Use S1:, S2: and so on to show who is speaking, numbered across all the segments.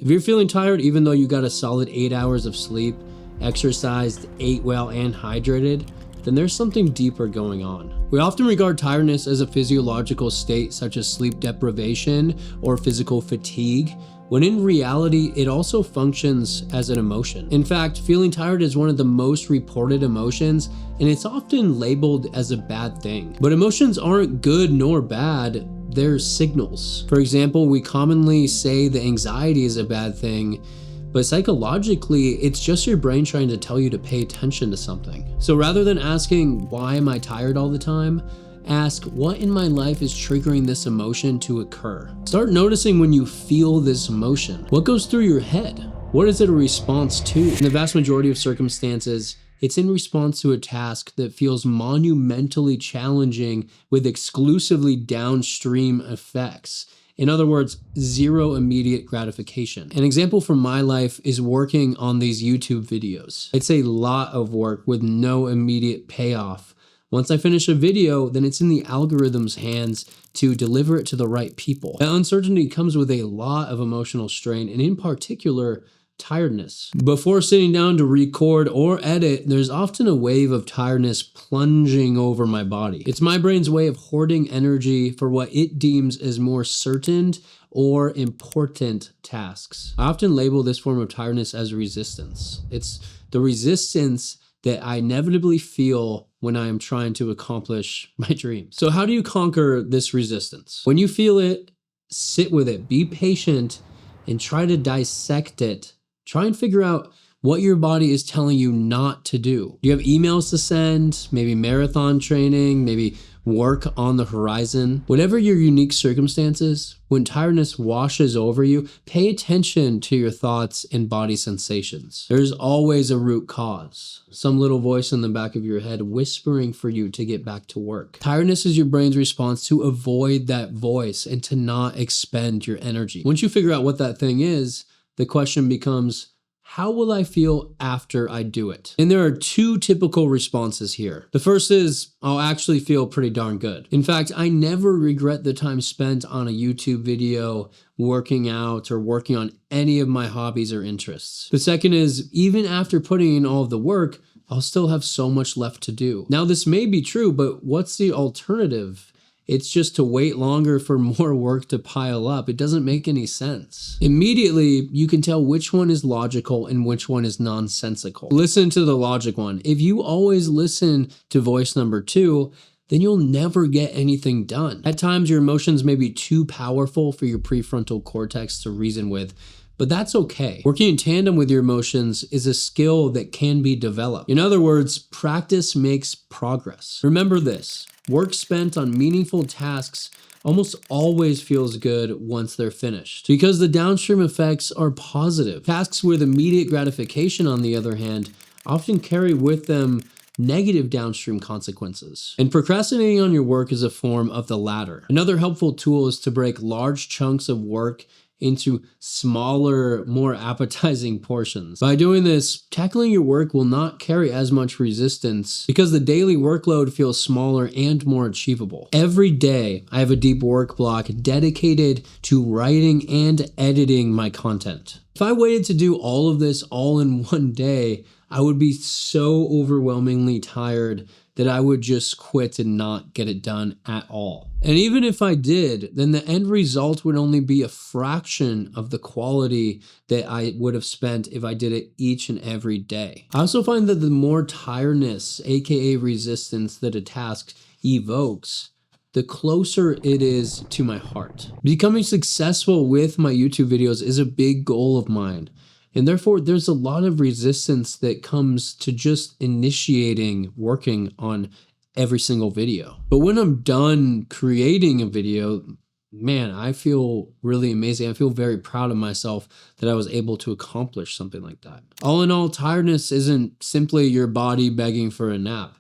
S1: If you're feeling tired, even though you got a solid 8 hours of sleep, exercised, ate well, and hydrated, then there's something deeper going on. We often regard tiredness as a physiological state such as sleep deprivation or physical fatigue, when in reality, it also functions as an emotion. In fact, feeling tired is one of the most reported emotions, and it's often labeled as a bad thing. But emotions aren't good nor bad, they're signals. For example, we commonly say that anxiety is a bad thing, but psychologically, it's just your brain trying to tell you to pay attention to something. So rather than asking, why am I tired all the time? Ask, what in my life is triggering this emotion to occur? Start noticing when you feel this emotion. What goes through your head? What is it a response to? In the vast majority of circumstances, it's in response to a task that feels monumentally challenging with exclusively downstream effects. In other words, zero immediate gratification. An example from my life is working on these YouTube videos. It's a lot of work with no immediate payoff. Once I finish a video, then it's in the algorithm's hands to deliver it to the right people. That uncertainty comes with a lot of emotional strain, and in particular, tiredness. Before sitting down to record or edit, there's often a wave of tiredness plunging over my body. It's my brain's way of hoarding energy for what it deems as more certain or important tasks. I often label this form of tiredness as resistance. It's the resistance that I inevitably feel when I am trying to accomplish my dreams. So how do you conquer this resistance? When you feel it, sit with it, be patient, and try to dissect it. Try and figure out what your body is telling you not to do. Do you have emails to send? Maybe marathon training? Maybe work on the horizon? Whatever your unique circumstances, when tiredness washes over you, pay attention to your thoughts and body sensations. There's always a root cause. Some little voice in the back of your head whispering for you to get back to work. Tiredness is your brain's response to avoid that voice and to not expend your energy. Once you figure out what that thing is, the question becomes, how will I feel after I do it? And there are two typical responses here. The first is, I'll actually feel pretty darn good. In fact, I never regret the time spent on a YouTube video, working out, or working on any of my hobbies or interests. The second is, even after putting in all of the work, I'll still have so much left to do. Now, this may be true, but what's the alternative? It's just to wait longer for more work to pile up. It doesn't make any sense. Immediately, you can tell which one is logical and which one is nonsensical. Listen to the logic one. If you always listen to voice number 2, then you'll never get anything done. At times, your emotions may be too powerful for your prefrontal cortex to reason with, but that's okay. Working in tandem with your emotions is a skill that can be developed. In other words, practice makes progress. Remember this, work spent on meaningful tasks almost always feels good once they're finished because the downstream effects are positive. Tasks with immediate gratification, on the other hand, often carry with them negative downstream consequences. And procrastinating on your work is a form of the latter. Another helpful tool is to break large chunks of work into smaller, more appetizing portions. By doing this, tackling your work will not carry as much resistance because the daily workload feels smaller and more achievable. Every day, I have a deep work block dedicated to writing and editing my content. If I waited to do all of this all in one day, I would be so overwhelmingly tired that I would just quit and not get it done at all. And even if I did, then the end result would only be a fraction of the quality that I would have spent if I did it each and every day. I also find that the more tiredness, aka resistance, that a task evokes, the closer it is to my heart. Becoming successful with my YouTube videos is a big goal of mine. And therefore, there's a lot of resistance that comes to just initiating working on every single video. But when I'm done creating a video, man, I feel really amazing. I feel very proud of myself that I was able to accomplish something like that. All in all, tiredness isn't simply your body begging for a nap.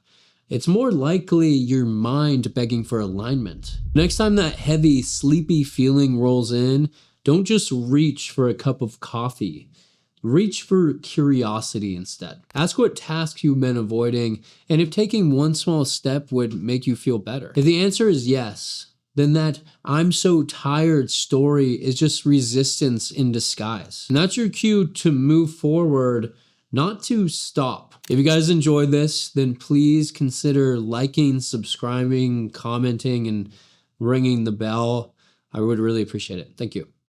S1: It's more likely your mind begging for alignment. Next time that heavy, sleepy feeling rolls in, don't just reach for a cup of coffee. Reach for curiosity instead. Ask what tasks you've been avoiding and if taking one small step would make you feel better. If the answer is yes, then that "I'm so tired" story is just resistance in disguise. And that's your cue to move forward, not to stop. If you guys enjoyed this, then please consider liking, subscribing, commenting, and ringing the bell. I would really appreciate it. Thank you.